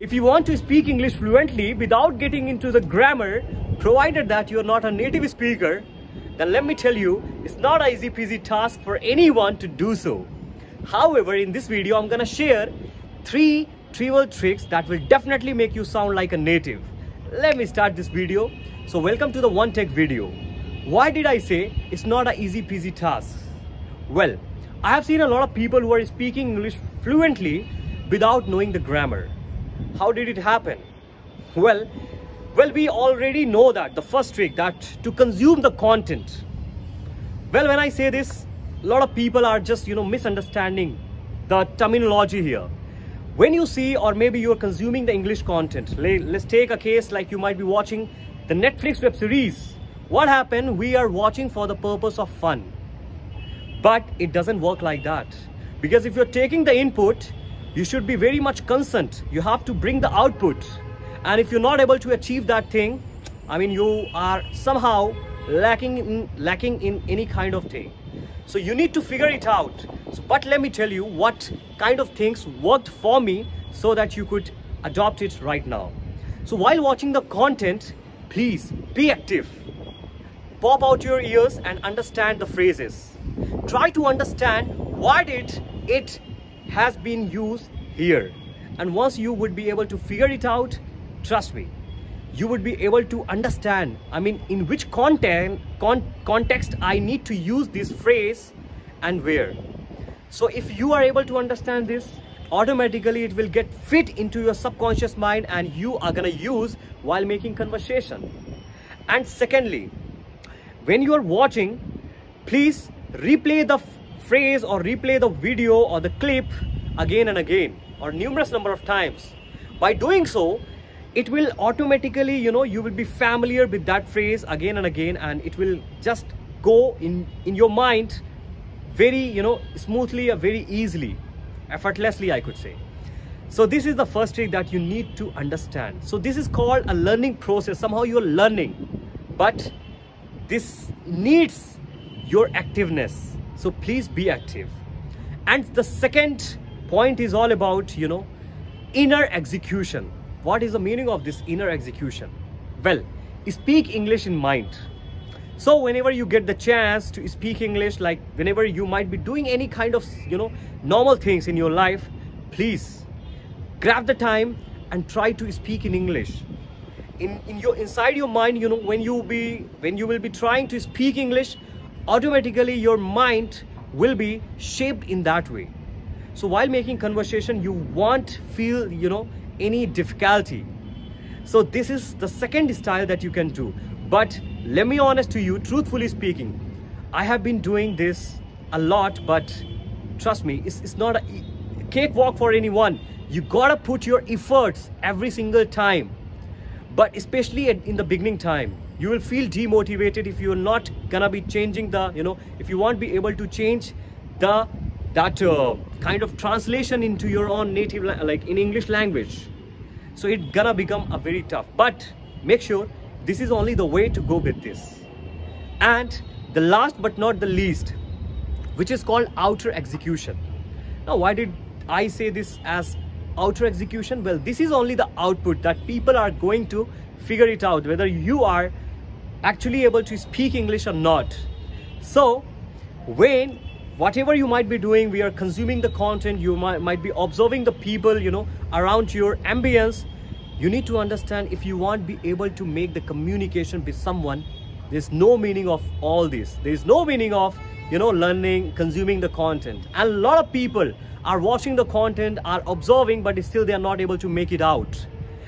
If you want to speak English fluently without getting into the grammar, provided that you are not a native speaker, then let me tell you, it's not an easy peasy task for anyone to do so. However, in this video, I'm gonna share 3 trivial tricks that will definitely make you sound like a native. Let me start this video. So welcome to the One Tech video. Why did I say it's not an easy peasy task? Well, I have seen a lot of people who are speaking English fluently without knowing the grammar. How did it happen? Well, we already know that the first trick, that to consume the content. Well, when I say this, a lot of people are just misunderstanding the terminology here. When you see, or maybe you are consuming the English content, let's take a case like you might be watching the Netflix web series. What happened? We are watching for the purpose of fun, but it doesn't work like that, because if you're taking the input, you should be very much concerned. You have to bring the output. And if you're not able to achieve that thing, I mean, you are somehow lacking in any kind of thing. So you need to figure it out. But let me tell you what kind of things worked for me so that you could adopt it right now. So while watching the content, please be active. Pop out your ears and understand the phrases. Try to understand why it has been used here, and once you would be able to figure it out, trust me, you would be able to understand, I mean, in which context I need to use this phrase and where. So if you are able to understand this, automatically it will get fit into your subconscious mind and you are gonna use while making conversation. And secondly, when you are watching, please replay the phrase or replay the video or the clip again and again, or numerous number of times. By doing so, it will automatically, you will be familiar with that phrase again and again, and it will just go in your mind very, smoothly, very easily, effortlessly, I could say. So this is the first trick that you need to understand. So this is called a learning process. Somehow you're learning, but this needs your activeness. So please be active. And the second point is all about, inner execution. What is the meaning of this inner execution? Well, speak English in mind. So whenever you get the chance to speak English, like whenever you might be doing any kind of, normal things in your life, please grab the time and try to speak in English. Inside your mind, when you will be trying to speak English, automatically your mind will be shaped in that way. So while making conversation, you won't feel any difficulty. So this is the second style that you can do. But let me honest to you, truthfully speaking, I have been doing this a lot, but trust me, it's not a cakewalk for anyone. You gotta put your efforts every single time, but especially in the beginning time. You will feel demotivated if you're not gonna be changing the, if you won't be able to change that kind of translation into your own native, like in English language. So it's gonna become a very tough, but make sure this is only the way to go with this. And the last but not the least, which is called outer execution. Now, why did I say this as outer execution? Well, this is only the output that people are going to figure it out, whether you are actually able to speak English or not. So whatever you might be doing, we are consuming the content, you might be observing the people around your ambience. You need to understand, if you want to be able to make the communication with someone, there's no meaning of all this. There's no meaning of learning, consuming the content. And a lot of people are watching the content, are observing, but still they are not able to make it out.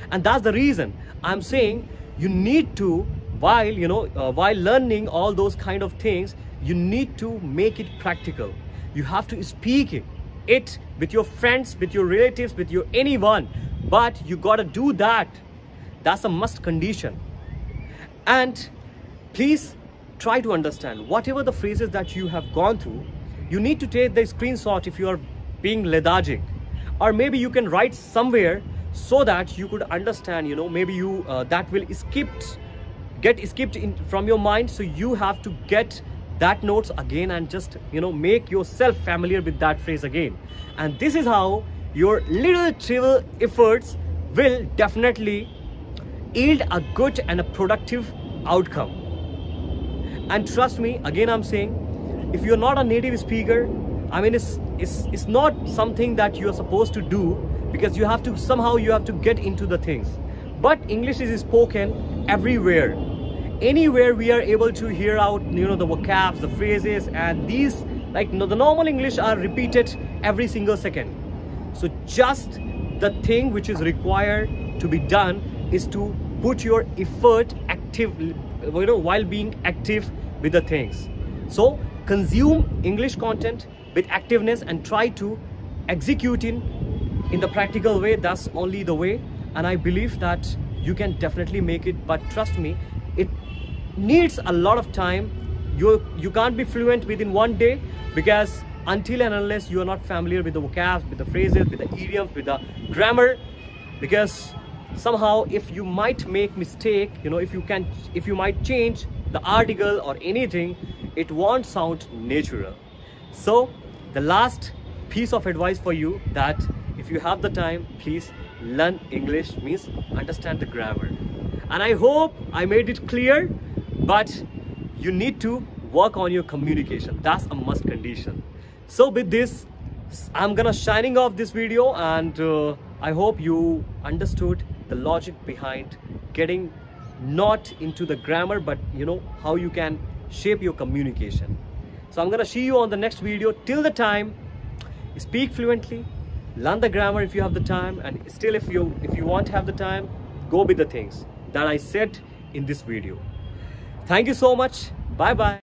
And that's the reason I'm saying you need to, while learning all those kind of things, you need to make it practical. You have to speak it with your friends, with your relatives, with your anyone, but you gotta do that. That's a must condition. And please try to understand whatever the phrases that you have gone through. You need to take the screenshot if you are being lethargic, or maybe you can write somewhere so that you could understand, maybe you that will get skipped from your mind. So you have to get that notes again and just make yourself familiar with that phrase again. And this is how your little trivial efforts will definitely yield a good and a productive outcome. And trust me, again I'm saying, if you're not a native speaker, I mean, it's not something that you're supposed to do, because you have to get into the things. But English is spoken everywhere. Anywhere we are able to hear out, the vocabs, the phrases, and these, like, the normal English are repeated every single second. So just the thing which is required to be done is to put your effort active, while being active with the things. So consume English content with activeness and try to execute in the practical way. That's only the way, and I believe that you can definitely make it. But trust me, it needs a lot of time. You can't be fluent within one day, because until and unless you are not familiar with the vocabs, with the phrases, with the idioms, with the grammar, because somehow if you might make mistake, if you might change the article or anything, it won't sound natural. So the last piece of advice for you, that if you have the time, please learn English, means understand the grammar. And I hope I made it clear, but you need to work on your communication. That's a must condition. So with this, I'm gonna signing off this video, and I hope you understood the logic behind getting not into the grammar, but how you can shape your communication. So I'm gonna see you on the next video. Till the time, speak fluently, learn the grammar if you have the time, and still if you want to have the time, go with the things that I said in this video. Thank you so much. Bye bye.